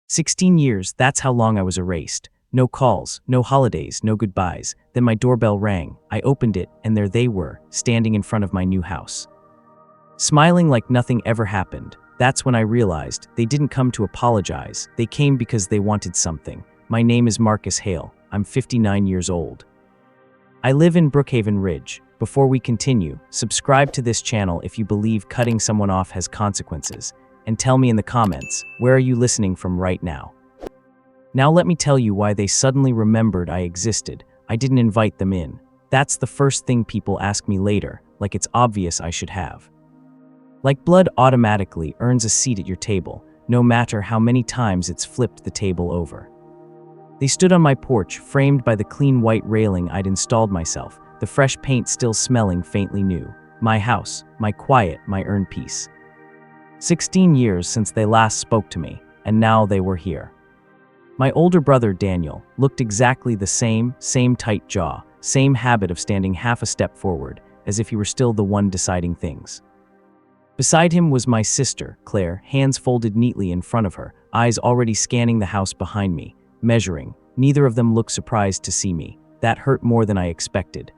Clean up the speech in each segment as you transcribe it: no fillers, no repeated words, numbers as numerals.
16 years, that's how long I was erased. No calls, no holidays, no goodbyes. Then my doorbell rang. I opened it, and there they were, standing in front of my new house. Smiling like nothing ever happened. That's when I realized they didn't come to apologize. They came because they wanted something. My name is Marcus Hale. I'm 59 years old. I live in Brookhaven Ridge. Before we continue, subscribe to this channel if you believe cutting someone off has consequences, and tell me in the comments, where are you listening from right now? Now let me tell you why they suddenly remembered I existed. I didn't invite them in. That's the first thing people ask me later, like it's obvious I should have. Like blood automatically earns a seat at your table, no matter how many times it's flipped the table over. They stood on my porch, framed by the clean white railing I'd installed myself, the fresh paint still smelling faintly new. My house, my quiet, my earned peace. 16 years since they last spoke to me, and now they were here. My older brother, Daniel, looked exactly the same tight jaw, same habit of standing half a step forward, as if he were still the one deciding things. Beside him was my sister, Claire, hands folded neatly in front of her, eyes already scanning the house behind me, measuring. Neither of them looked surprised to see me. That hurt more than I expected.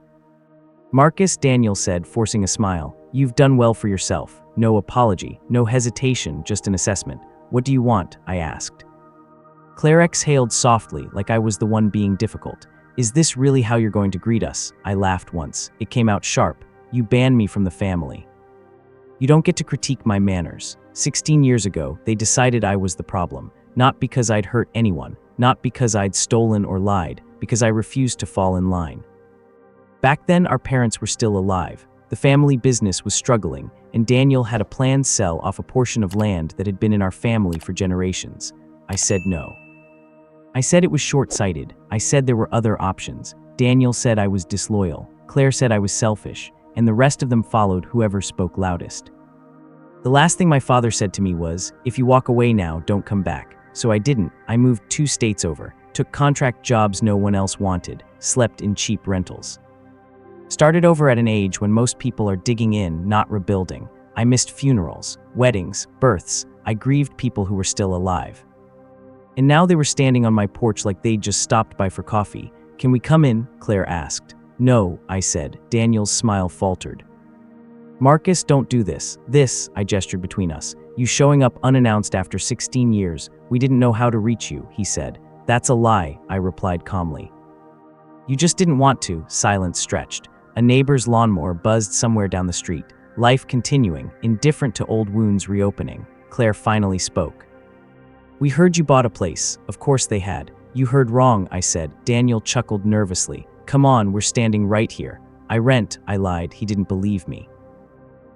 Marcus, Daniel said, forcing a smile, "You've done well for yourself. No apology, no hesitation, just an assessment. What do you want?" I asked. Claire exhaled softly, like I was the one being difficult. "Is this really how you're going to greet us?" I laughed once. It came out sharp. "You banned me from the family. You don't get to critique my manners. 16 years ago, they decided I was the problem. Not because I'd hurt anyone, not because I'd stolen or lied, because I refused to fall in line. Back then, our parents were still alive. The family business was struggling, and Daniel had a planned sell off a portion of land that had been in our family for generations. I said no. I said it was short-sighted. I said there were other options. Daniel said I was disloyal. Claire said I was selfish, and the rest of them followed whoever spoke loudest. The last thing my father said to me was, "If you walk away now, don't come back." So I didn't. I moved 2 states over, took contract jobs no one else wanted, slept in cheap rentals. Started over at an age when most people are digging in, not rebuilding. I missed funerals, weddings, births. I grieved people who were still alive. And now they were standing on my porch like they'd just stopped by for coffee. "Can we come in?" Claire asked. "No," I said. Daniel's smile faltered. "Marcus, don't do this." "This," I gestured between us. "You showing up unannounced after 16 years. We didn't know how to reach you," he said. "That's a lie," I replied calmly. "You just didn't want to." Silence stretched. A neighbor's lawnmower buzzed somewhere down the street. Life continuing, indifferent to old wounds reopening. Claire finally spoke. "We heard you bought a place." Of course they had. "You heard wrong," I said. Daniel chuckled nervously. "Come on, we're standing right here." "I rent," I lied. He didn't believe me.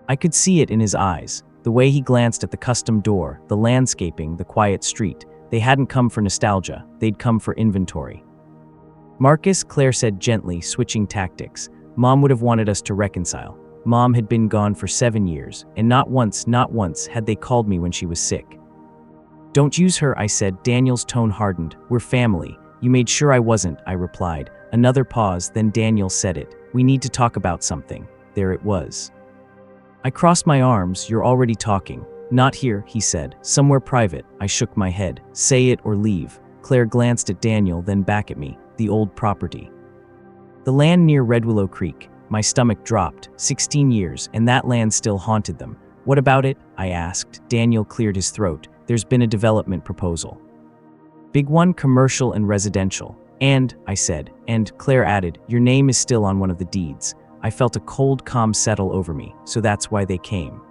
I could see it in his eyes. The way he glanced at the custom door, the landscaping, the quiet street. They hadn't come for nostalgia. They'd come for inventory. "Marcus," Claire said gently, switching tactics. "Mom would have wanted us to reconcile. Mom had been gone for 7 years, and not once had they called me when she was sick." "Don't use her," I said. Daniel's tone hardened. "We're family." "You made sure I wasn't," I replied. Another pause, then Daniel said it. "We need to talk about something." There it was. I crossed my arms. "You're already talking." "Not here," he said. "Somewhere private." I shook my head. "Say it or leave." Claire glanced at Daniel, then back at me. "The old property. The land near Red Willow Creek." My stomach dropped. 16 years, and that land still haunted them. "What about it?" I asked. Daniel cleared his throat. "There's been a development proposal. Big one, commercial and residential." "And," I said, and Claire added, "your name is still on one of the deeds." I felt a cold calm settle over me, so that's why they came.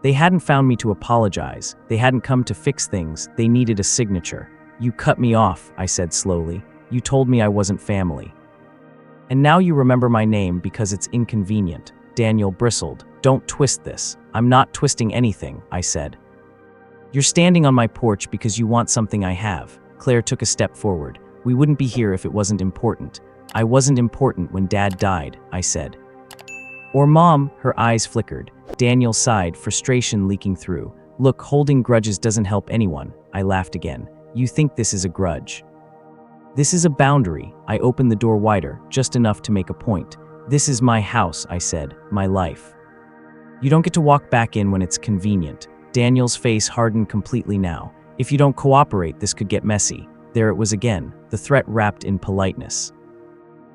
They hadn't found me to apologize. They hadn't come to fix things. They needed a signature. "You cut me off," I said slowly. "You told me I wasn't family. And now you remember my name because it's inconvenient." Daniel bristled. "Don't twist this." "I'm not twisting anything," I said. "You're standing on my porch because you want something I have." Claire took a step forward. "We wouldn't be here if it wasn't important." "I wasn't important when Dad died," I said. "Or Mom," her eyes flickered. Daniel sighed, frustration leaking through. "Look, holding grudges doesn't help anyone." I laughed again. "You think this is a grudge? This is a boundary." I opened the door wider, just enough to make a point. "This is my house," I said, "my life. You don't get to walk back in when it's convenient." Daniel's face hardened completely now. If you don't cooperate, this could get messy. There it was again, the threat wrapped in politeness.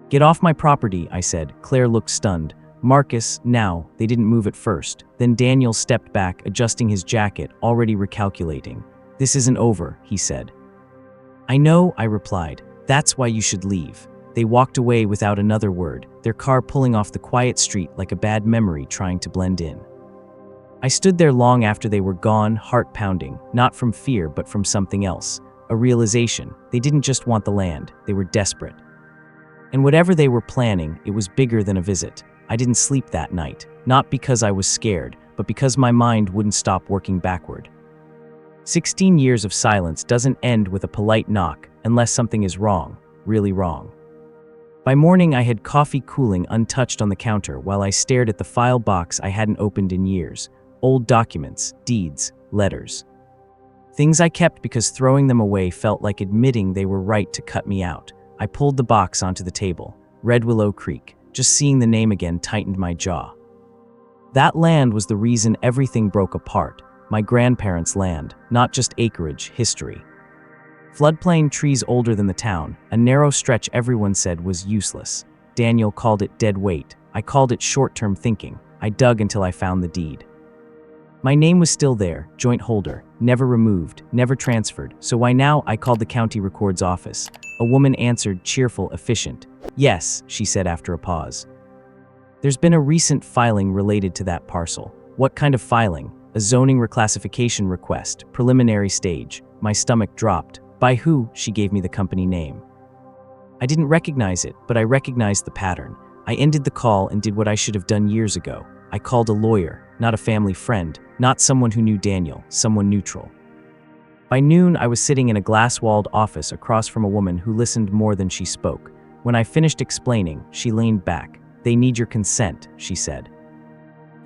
Get off my property, I said. Claire looked stunned. Marcus, now. They didn't move at first. Then Daniel stepped back, adjusting his jacket, already recalculating. This isn't over, he said. I know, I replied. That's why you should leave. They walked away without another word, their car pulling off the quiet street like a bad memory trying to blend in. I stood there long after they were gone, heart pounding, not from fear but from something else. A realization. They didn't just want the land, they were desperate. And whatever they were planning, it was bigger than a visit. I didn't sleep that night, not because I was scared, but because my mind wouldn't stop working backward. 16 years of silence doesn't end with a polite knock unless something is wrong, really wrong. By morning, I had coffee cooling untouched on the counter while I stared at the file box I hadn't opened in years. Old documents, deeds, letters. Things I kept because throwing them away felt like admitting they were right to cut me out. I pulled the box onto the table. Red Willow Creek. Just seeing the name again tightened my jaw. That land was the reason everything broke apart. My grandparents' land, not just acreage, history. Floodplain trees older than the town, a narrow stretch everyone said was useless. Daniel called it dead weight. I called it short-term thinking. I dug until I found the deed. My name was still there, joint holder, never removed, never transferred, so why now? I called the county records office. A woman answered, cheerful, efficient. Yes, she said after a pause. There's been a recent filing related to that parcel. What kind of filing? A zoning reclassification request, preliminary stage. My stomach dropped. By who? She gave me the company name. I didn't recognize it, but I recognized the pattern. I ended the call and did what I should have done years ago. I called a lawyer, not a family friend, not someone who knew Daniel, someone neutral. By noon, I was sitting in a glass-walled office across from a woman who listened more than she spoke. When I finished explaining, she leaned back. They need your consent, she said.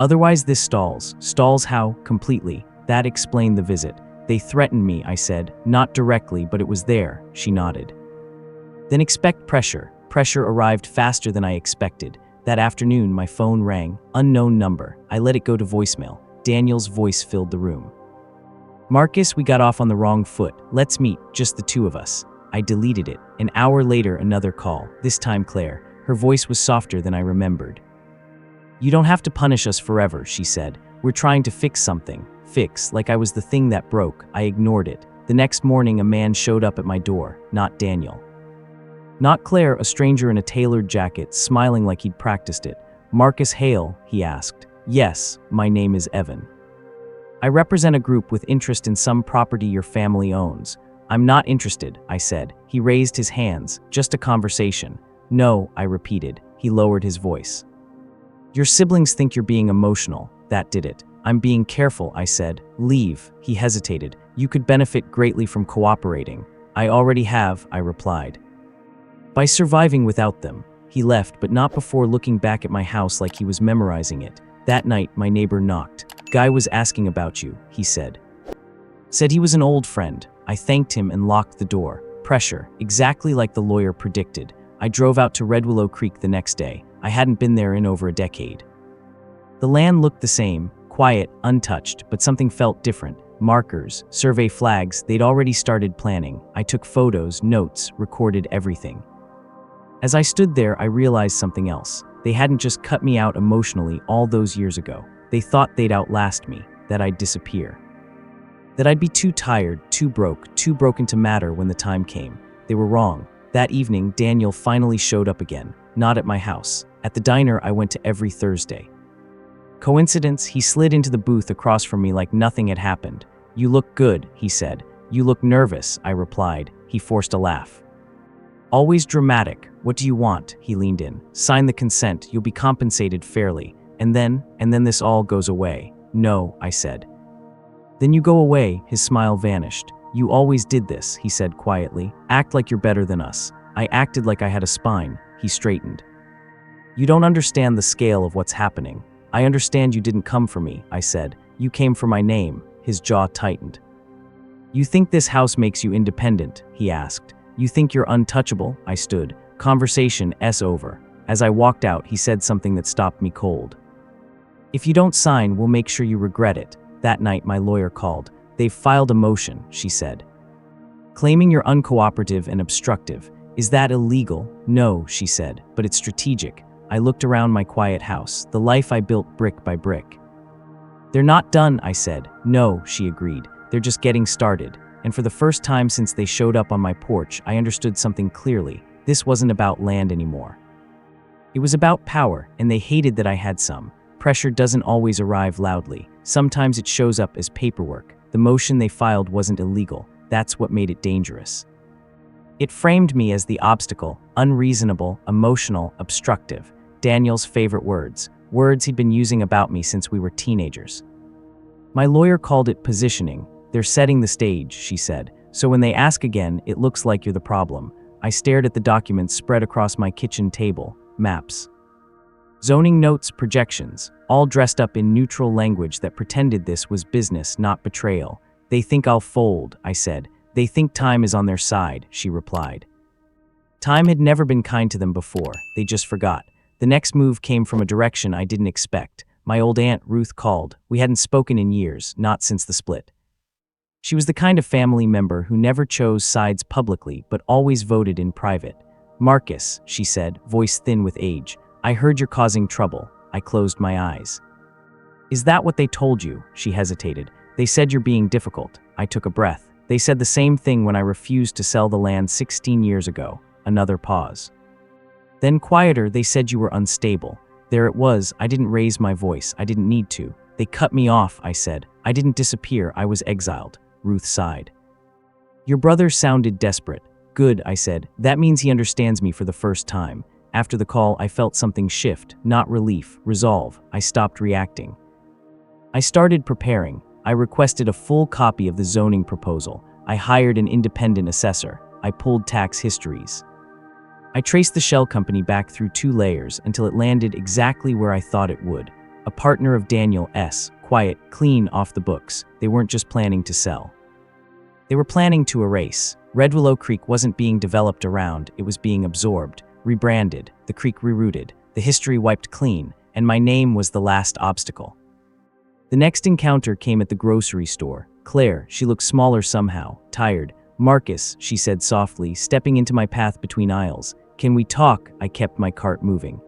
Otherwise this stalls. Stalls how? Completely. That explained the visit. They threatened me, I said. Not directly, but it was there, she nodded. Then expect pressure. Pressure arrived faster than I expected. That afternoon, my phone rang. Unknown number. I let it go to voicemail. Daniel's voice filled the room. Marcus, we got off on the wrong foot. Let's meet, just the two of us. I deleted it. An hour later, another call. This time Claire. Her voice was softer than I remembered. You don't have to punish us forever, she said. We're trying to fix something. Fix, like I was the thing that broke. I ignored it. The next morning, a man showed up at my door. Not Daniel. Not Claire, a stranger in a tailored jacket, smiling like he'd practiced it. Marcus Hale, he asked. Yes, my name is Evan. I represent a group with interest in some property your family owns. I'm not interested, I said. He raised his hands. Just a conversation. No, I repeated. He lowered his voice. Your siblings think you're being emotional. That did it. I'm being careful, I said. Leave. He hesitated. You could benefit greatly from cooperating. I already have, I replied. By surviving without them. He left, but not before looking back at my house like he was memorizing it. That night, my neighbor knocked. Guy was asking about you, he said. Said he was an old friend. I thanked him and locked the door. Pressure, exactly like the lawyer predicted. I drove out to Red Willow Creek the next day. I hadn't been there in over a decade. The land looked the same, quiet, untouched, but something felt different. Markers, survey flags, they'd already started planning. I took photos, notes, recorded everything. As I stood there, I realized something else. They hadn't just cut me out emotionally all those years ago. They thought they'd outlast me, that I'd disappear. That I'd be too tired, too broken to matter when the time came. They were wrong. That evening, Daniel finally showed up again, not at my house. At the diner I went to every Thursday. Coincidence? He slid into the booth across from me like nothing had happened. You look good, he said. You look nervous, I replied. He forced a laugh. Always dramatic. What do you want? He leaned in. Sign the consent. You'll be compensated fairly. And then this all goes away. No, I said. Then you go away. His smile vanished. You always did this, he said quietly. Act like you're better than us. I acted like I had a spine. He straightened. You don't understand the scale of what's happening. I understand you didn't come for me, I said. You came for my name. His jaw tightened. You think this house makes you independent? He asked. You think you're untouchable? I stood. Conversation over. As I walked out, he said something that stopped me cold. If you don't sign, we'll make sure you regret it. That night, my lawyer called. They've filed a motion, she said, claiming you're uncooperative and obstructive. Is that illegal? No, she said, but it's strategic. I looked around my quiet house, the life I built brick by brick. They're not done, I said. No, she agreed. They're just getting started. And for the first time since they showed up on my porch, I understood something clearly. This wasn't about land anymore. It was about power, and they hated that I had some. Pressure doesn't always arrive loudly. Sometimes it shows up as paperwork. The motion they filed wasn't illegal. That's what made it dangerous. It framed me as the obstacle, unreasonable, emotional, obstructive. Daniel's favorite words he'd been using about me since we were teenagers. My lawyer called it positioning. They're setting the stage, she said. So when they ask again, it looks like you're the problem. I stared at the documents spread across my kitchen table. Maps, zoning notes, projections, all dressed up in neutral language that pretended this was business, not betrayal. They think I'll fold, I said. They think time is on their side, she replied. Time had never been kind to them before. They just forgot. The next move came from a direction I didn't expect. My old aunt, Ruth, called. We hadn't spoken in years, not since the split. She was the kind of family member who never chose sides publicly, but always voted in private. Marcus, she said, voice thin with age, I heard you're causing trouble. I closed my eyes. Is that what they told you? She hesitated. They said you're being difficult. I took a breath. They said the same thing when I refused to sell the land 16 years ago. Another pause. Then quieter, they said you were unstable. There it was. I didn't raise my voice. I didn't need to. They cut me off, I said. I didn't disappear. I was exiled. Ruth sighed. Your brother sounded desperate. Good, I said. That means he understands me for the first time. After the call, I felt something shift, not relief, resolve. I stopped reacting. I started preparing. I requested a full copy of the zoning proposal. I hired an independent assessor. I pulled tax histories. I traced the shell company back through 2 layers until it landed exactly where I thought it would. A partner of Daniel S., quiet, clean, off the books. They weren't just planning to sell. They were planning to erase. Red Willow Creek wasn't being developed around, it was being absorbed, rebranded, the creek rerouted, the history wiped clean, and my name was the last obstacle. The next encounter came at the grocery store. Claire, she looked smaller somehow, tired. Marcus, she said softly, stepping into my path between aisles. Can we talk? I kept my cart moving.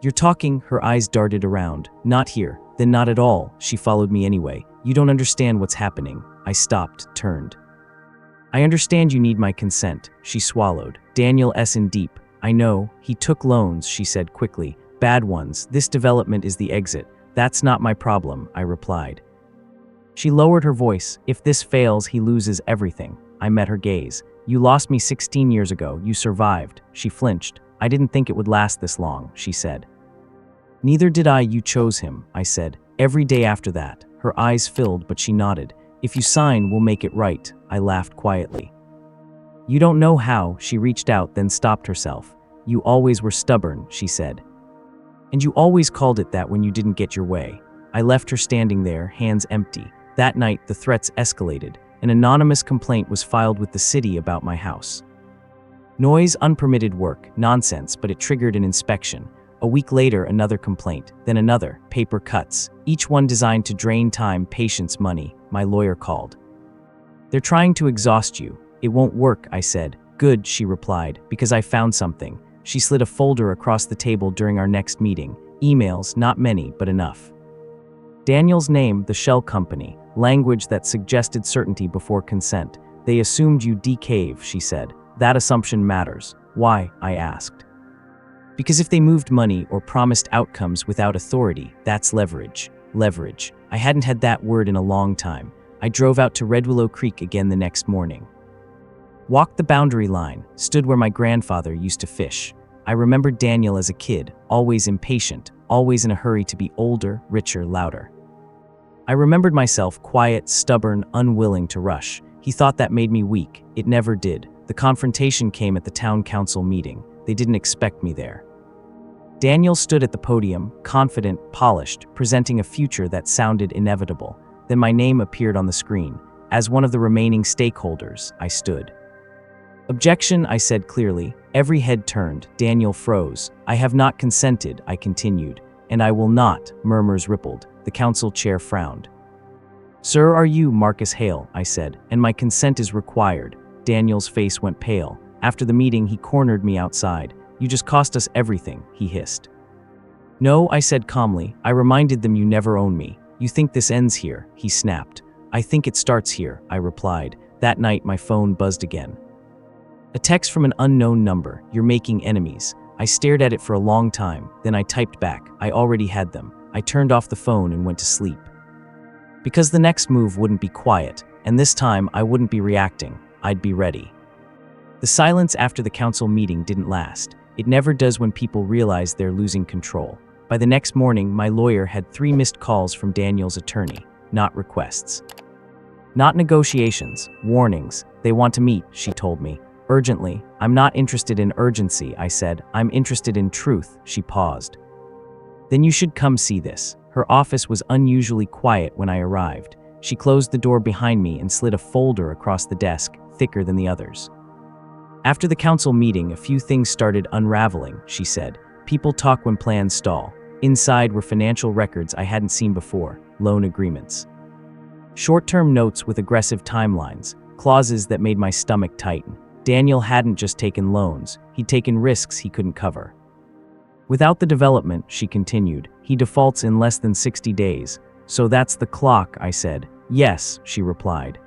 You're talking, her eyes darted around. Not here, then not at all. She followed me anyway. You don't understand what's happening. I stopped, turned. I understand you need my consent, she swallowed. Daniel S. in deep. I know, he took loans, she said quickly. Bad ones. This development is the exit. That's not my problem, I replied. She lowered her voice. If this fails, he loses everything. I met her gaze. You lost me 16 years ago. You survived. She flinched. I didn't think it would last this long, she said. Neither did I. You chose him, I said. Every day after that. Her eyes filled, but she nodded. If you sign, we'll make it right. I laughed quietly. You don't know how. She reached out, then stopped herself. You always were stubborn, she said. And you always called it that when you didn't get your way. I left her standing there, hands empty. That night, the threats escalated. An anonymous complaint was filed with the city about my house. Noise, unpermitted work, nonsense, but it triggered an inspection. A week later, another complaint, then another, paper cuts, each one designed to drain time, patience, money. My lawyer called. They're trying to exhaust you. It won't work, I said. Good, she replied, because I found something. She slid a folder across the table during our next meeting. Emails, not many, but enough. Daniel's name, the shell company, language that suggested certainty before consent. They assumed you decave, she said. That assumption matters. Why? I asked. Because if they moved money or promised outcomes without authority, that's leverage. Leverage. I hadn't had that word in a long time. I drove out to Red Willow Creek again the next morning. Walked the boundary line, stood where my grandfather used to fish. I remembered Daniel as a kid, always impatient, always in a hurry to be older, richer, louder. I remembered myself quiet, stubborn, unwilling to rush. He thought that made me weak. It never did. The confrontation came at the town council meeting. They didn't expect me there. Daniel stood at the podium, confident, polished, presenting a future that sounded inevitable. Then my name appeared on the screen. As one of the remaining stakeholders, I stood. Objection, I said clearly. Every head turned. Daniel froze. I have not consented, I continued. And I will not, murmurs rippled. The council chair frowned. "Sir, are you Marcus Hale?" I said, "and my consent is required." Daniel's face went pale. After the meeting, he cornered me outside. "You just cost us everything," he hissed. "No," I said calmly. "I reminded them you never own me. You think this ends here," he snapped. "I think it starts here," I replied. That night, my phone buzzed again. A text from an unknown number. "You're making enemies." I stared at it for a long time. Then I typed back. I already had them. I turned off the phone and went to sleep. Because the next move wouldn't be quiet, and this time I wouldn't be reacting. I'd be ready. The silence after the council meeting didn't last. It never does when people realize they're losing control. By the next morning, my lawyer had 3 missed calls from Daniel's attorney, not requests. Not negotiations, warnings. "They want to meet," she told me. "Urgently." "I'm not interested in urgency," I said. "I'm interested in truth." She paused. "Then you should come see this." Her office was unusually quiet when I arrived. She closed the door behind me and slid a folder across the desk, thicker than the others. "After the council meeting, a few things started unraveling," she said. "People talk when plans stall." Inside were financial records I hadn't seen before, loan agreements. Short-term notes with aggressive timelines, clauses that made my stomach tighten. Daniel hadn't just taken loans, he'd taken risks he couldn't cover. "Without the development," she continued, "he defaults in less than 60 days. So that's the clock," I said. "Yes," she replied.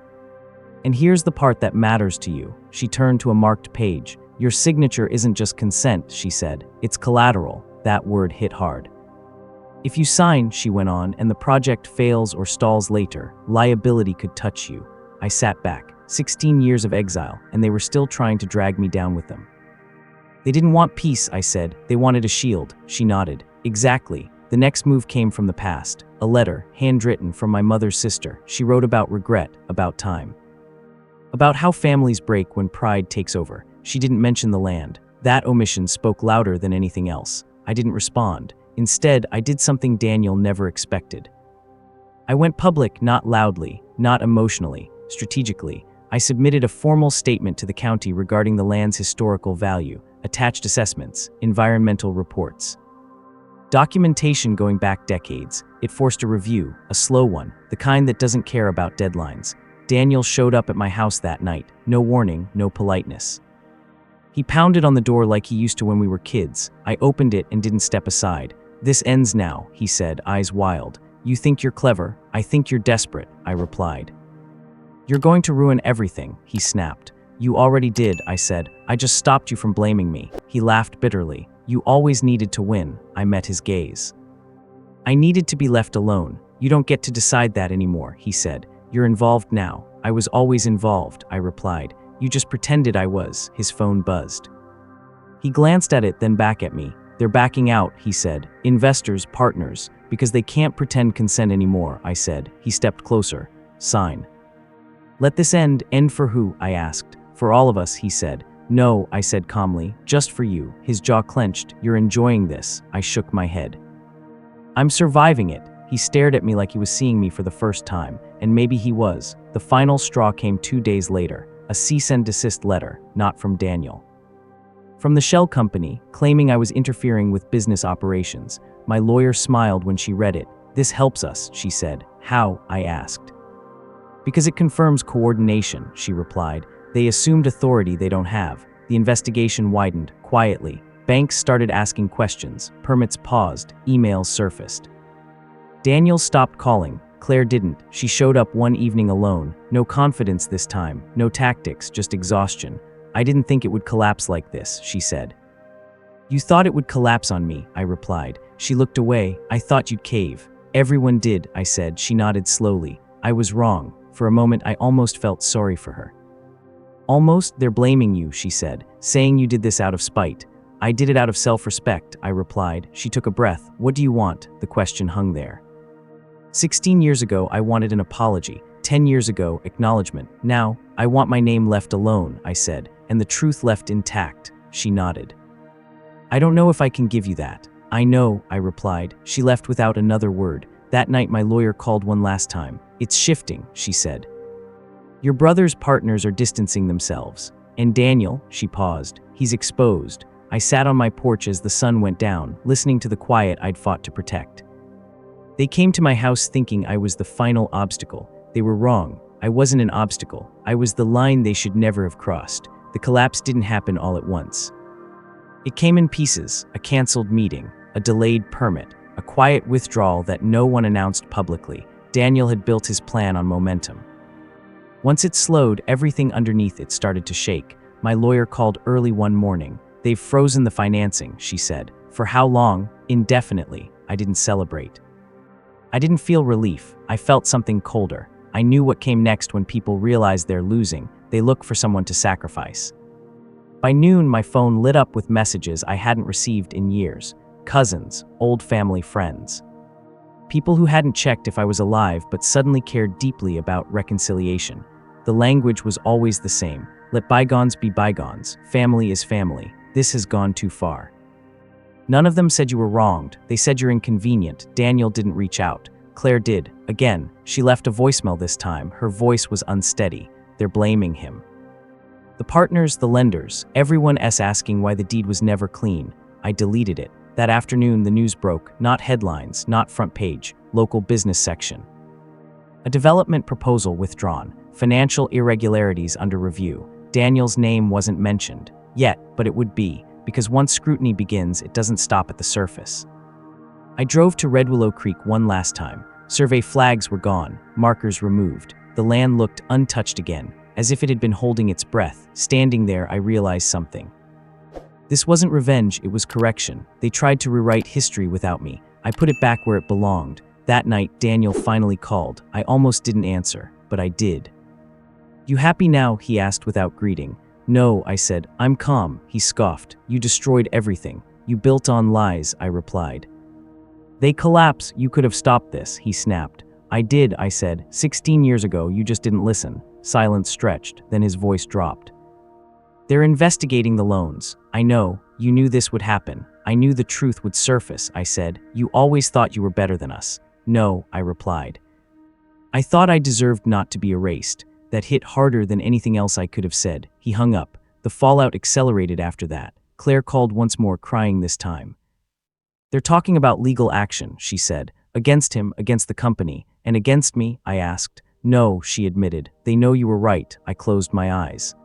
"And here's the part that matters to you." She turned to a marked page. "Your signature isn't just consent," she said. "It's collateral." That word hit hard. "If you sign," she went on, "and the project fails or stalls later, liability could touch you." I sat back. 16 years of exile, and they were still trying to drag me down with them. "They didn't want peace," I said. "They wanted a shield." She nodded. "Exactly." The next move came from the past. A letter, handwritten, from my mother's sister. She wrote about regret, about time. About how families break when pride takes over. She didn't mention the land. That omission spoke louder than anything else. I didn't respond. Instead, I did something Daniel never expected. I went public, not loudly, not emotionally, strategically. I submitted a formal statement to the county regarding the land's historical value, attached assessments, environmental reports. Documentation going back decades. It forced a review, a slow one, the kind that doesn't care about deadlines. Daniel showed up at my house that night. No warning, no politeness. He pounded on the door like he used to when we were kids. I opened it and didn't step aside. "This ends now," he said, eyes wild. "You think you're clever? I think you're desperate," I replied. "You're going to ruin everything," he snapped. "You already did," I said. "I just stopped you from blaming me." He laughed bitterly. "You always needed to win." I met his gaze. "I needed to be left alone. You don't get to decide that anymore," he said. "You're involved now." "I was always involved," I replied. "You just pretended I was." His phone buzzed. He glanced at it, then back at me. "They're backing out," he said. "Investors, partners, because they can't pretend consent anymore," I said. He stepped closer. "Sign." "Let this end." "End for who?" I asked. "For all of us," he said. "No," I said calmly, "just for you." His jaw clenched. "You're enjoying this." I shook my head. "I'm surviving it." He stared at me like he was seeing me for the first time, and maybe he was. The final straw came 2 days later. A cease and desist letter, not from Daniel. From the shell company, claiming I was interfering with business operations. My lawyer smiled when she read it. "This helps us," she said. "How?" I asked. "Because it confirms coordination," she replied. "They assumed authority they don't have." The investigation widened, quietly. Banks started asking questions. Permits paused. Emails surfaced. Daniel stopped calling. Claire didn't. She showed up one evening alone. No confidence this time. No tactics, just exhaustion. "I didn't think it would collapse like this," she said. "You thought it would collapse on me," I replied. She looked away. "I thought you'd cave." "Everyone did," I said. She nodded slowly. "I was wrong." For a moment, I almost felt sorry for her. "Almost? They're blaming you," she said, "saying you did this out of spite." "I did it out of self-respect," I replied. She took a breath. "What do you want?" The question hung there. 16 years ago, I wanted an apology. 10 years ago, acknowledgement. Now, I want my name left alone, I said, and the truth left intact. She nodded. "I don't know if I can give you that." "I know," I replied. She left without another word. That night, my lawyer called one last time. "It's shifting," she said. "Your brother's partners are distancing themselves. And Daniel," she paused, "he's exposed." I sat on my porch as the sun went down, listening to the quiet I'd fought to protect. They came to my house thinking I was the final obstacle. They were wrong. I wasn't an obstacle. I was the line they should never have crossed. The collapse didn't happen all at once. It came in pieces: a canceled meeting, a delayed permit, a quiet withdrawal that no one announced publicly. Daniel had built his plan on momentum. Once it slowed, everything underneath it started to shake. My lawyer called early one morning. "They've frozen the financing," she said. "For how long?" "Indefinitely." I didn't celebrate. I didn't feel relief. I felt something colder. I knew what came next. When people realize they're losing, they look for someone to sacrifice. By noon, my phone lit up with messages I hadn't received in years. Cousins, old family friends. People who hadn't checked if I was alive but suddenly cared deeply about reconciliation. The language was always the same. Let bygones be bygones. Family is family. This has gone too far. None of them said you were wronged. They said you're inconvenient. Daniel didn't reach out. Claire did. Again, she left a voicemail this time. Her voice was unsteady. They're blaming him. The partners, the lenders, everyone else asking why the deed was never clean. I deleted it. That afternoon, the news broke. Not headlines, not front page, local business section. A development proposal withdrawn. Financial irregularities under review. Daniel's name wasn't mentioned yet, but it would be, because once scrutiny begins, it doesn't stop at the surface. I drove to Red Willow Creek one last time. Survey flags were gone, markers removed. The land looked untouched again, as if it had been holding its breath. Standing there, I realized something. This wasn't revenge, it was correction. They tried to rewrite history without me. I put it back where it belonged. That night, Daniel finally called. I almost didn't answer, but I did. "You happy now?" he asked without greeting. "No," I said. "I'm calm," he scoffed. "You destroyed everything. You built on lies," I replied. "They collapse. You could have stopped this," he snapped. "I did," I said. 16 years ago, you just didn't listen." Silence stretched, then his voice dropped. "They're investigating the loans. I know. You knew this would happen. I knew the truth would surface," I said. "You always thought you were better than us." "No," I replied. "I thought I deserved not to be erased." That hit harder than anything else I could have said. He hung up. The fallout accelerated after that. Claire called once more, crying this time. "They're talking about legal action," she said. "Against him, against the company. And against me?" I asked. "No," she admitted. "They know you were right." I closed my eyes.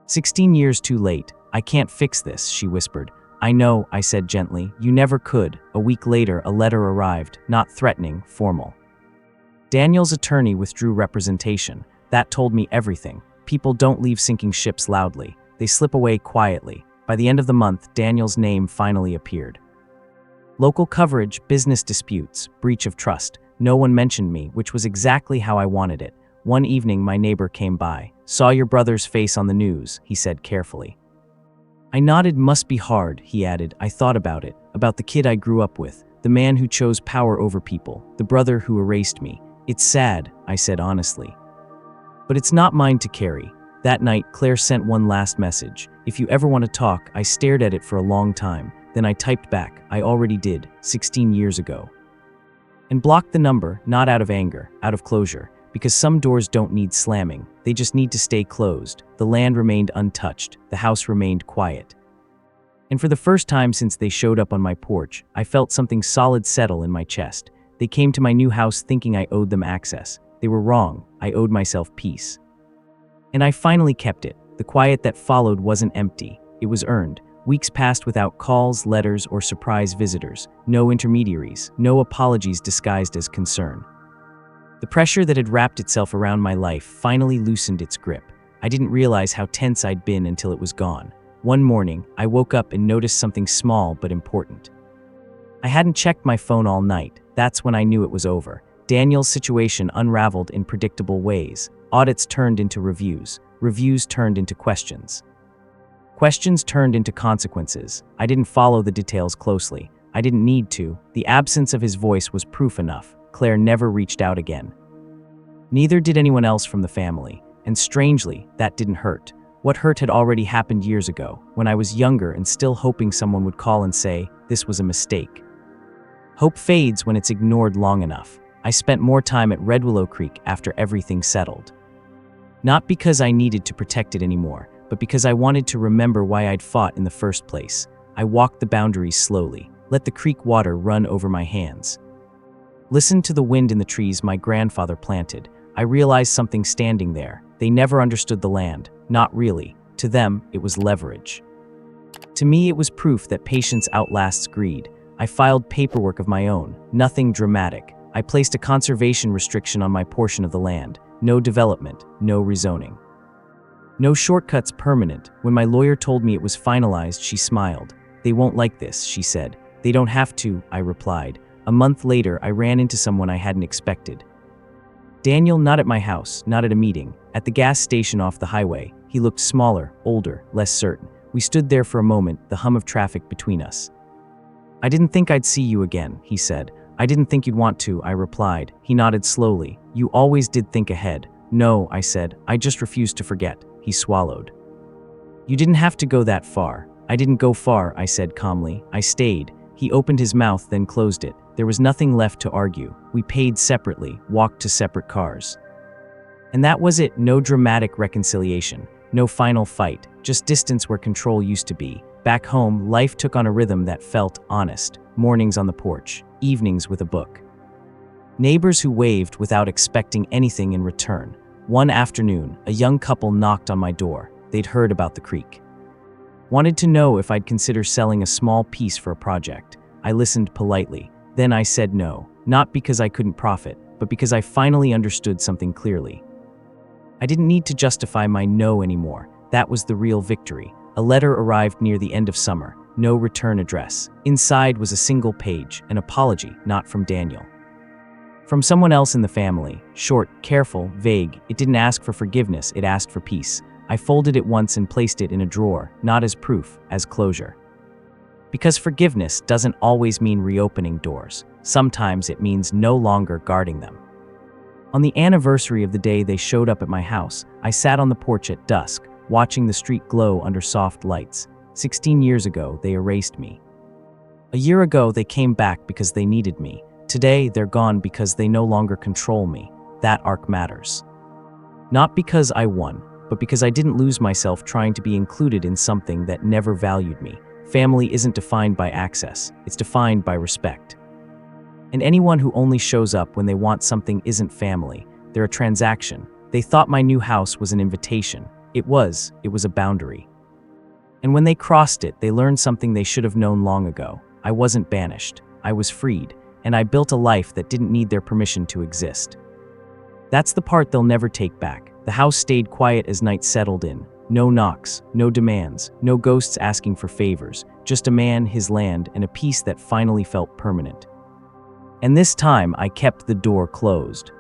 16 years too late. "I can't fix this," she whispered. "I know," I said gently. "You never could." A week later, a letter arrived, not threatening, formal. Daniel's attorney withdrew representation. That told me everything. People don't leave sinking ships loudly. They slip away quietly. By the end of the month, Daniel's name finally appeared. Local coverage, business disputes, breach of trust. No one mentioned me, which was exactly how I wanted it. One evening, my neighbor came by. "Saw your brother's face on the news," he said carefully. I nodded. "Must be hard," he added. I thought about it, about the kid I grew up with, the man who chose power over people, the brother who erased me. "It's sad," I said honestly. "But it's not mine to carry." That night, Claire sent one last message. "If you ever want to talk." I stared at it for a long time. Then I typed back, "I already did, 16 years ago." And blocked the number, not out of anger, out of closure. Because some doors don't need slamming, they just need to stay closed. The land remained untouched, the house remained quiet. And for the first time since they showed up on my porch, I felt something solid settle in my chest. They came to my new house thinking I owed them access. They were wrong. I owed myself peace. And I finally kept it. The quiet that followed wasn't empty. It was earned. Weeks passed without calls, letters, or surprise visitors. No intermediaries, no apologies disguised as concern. The pressure that had wrapped itself around my life finally loosened its grip. I didn't realize how tense I'd been until it was gone. One morning, I woke up and noticed something small but important. I hadn't checked my phone all night. That's when I knew it was over. Daniel's situation unraveled in predictable ways. Audits turned into reviews. Reviews turned into questions. Questions turned into consequences. I didn't follow the details closely. I didn't need to. The absence of his voice was proof enough. Claire never reached out again. Neither did anyone else from the family. And strangely, that didn't hurt. What hurt had already happened years ago, when I was younger and still hoping someone would call and say, this was a mistake. Hope fades when it's ignored long enough. I spent more time at Red Willow Creek after everything settled. Not because I needed to protect it anymore, but because I wanted to remember why I'd fought in the first place. I walked the boundaries slowly, let the creek water run over my hands. Listened to the wind in the trees my grandfather planted. I realized something standing there. They never understood the land. Not really. To them, it was leverage. To me, it was proof that patience outlasts greed. I filed paperwork of my own. Nothing dramatic. I placed a conservation restriction on my portion of the land. No development, no rezoning. No shortcuts permanent. When my lawyer told me it was finalized, she smiled. They won't like this, she said. They don't have to, I replied. A month later, I ran into someone I hadn't expected. Daniel, not at my house, not at a meeting. At the gas station off the highway. He looked smaller, older, less certain. We stood there for a moment, the hum of traffic between us. I didn't think I'd see you again, he said. I didn't think you'd want to, I replied. He nodded slowly. You always did think ahead. No, I said. I just refused to forget. He swallowed. You didn't have to go that far. I didn't go far, I said calmly. I stayed. He opened his mouth, then closed it. There was nothing left to argue. We paid separately, walked to separate cars. And that was it. No dramatic reconciliation. No final fight. Just distance where control used to be. Back home, life took on a rhythm that felt honest. Mornings on the porch. Evenings with a book. Neighbors who waved without expecting anything in return. One afternoon, a young couple knocked on my door. They'd heard about the creek. Wanted to know if I'd consider selling a small piece for a project. I listened politely. Then I said no, not because I couldn't profit, but because I finally understood something clearly. I didn't need to justify my no anymore. That was the real victory. A letter arrived near the end of summer. No return address. Inside was a single page, an apology, not from Daniel. From someone else in the family. Short, careful, vague. It didn't ask for forgiveness, it asked for peace. I folded it once and placed it in a drawer, not as proof, as closure. Because forgiveness doesn't always mean reopening doors. Sometimes it means no longer guarding them. On the anniversary of the day they showed up at my house, I sat on the porch at dusk, watching the street glow under soft lights. 16 years ago, they erased me. A year ago, they came back because they needed me. Today, they're gone because they no longer control me. That arc matters. Not because I won, but because I didn't lose myself trying to be included in something that never valued me. Family isn't defined by access, it's defined by respect. And anyone who only shows up when they want something isn't family. They're a transaction. They thought my new house was an invitation. It was a boundary. And when they crossed it, they learned something they should have known long ago. I wasn't banished. I was freed. And I built a life that didn't need their permission to exist. That's the part they'll never take back. The house stayed quiet as night settled in. No knocks, no demands, no ghosts asking for favors, just a man, his land, and a peace that finally felt permanent. And this time, I kept the door closed.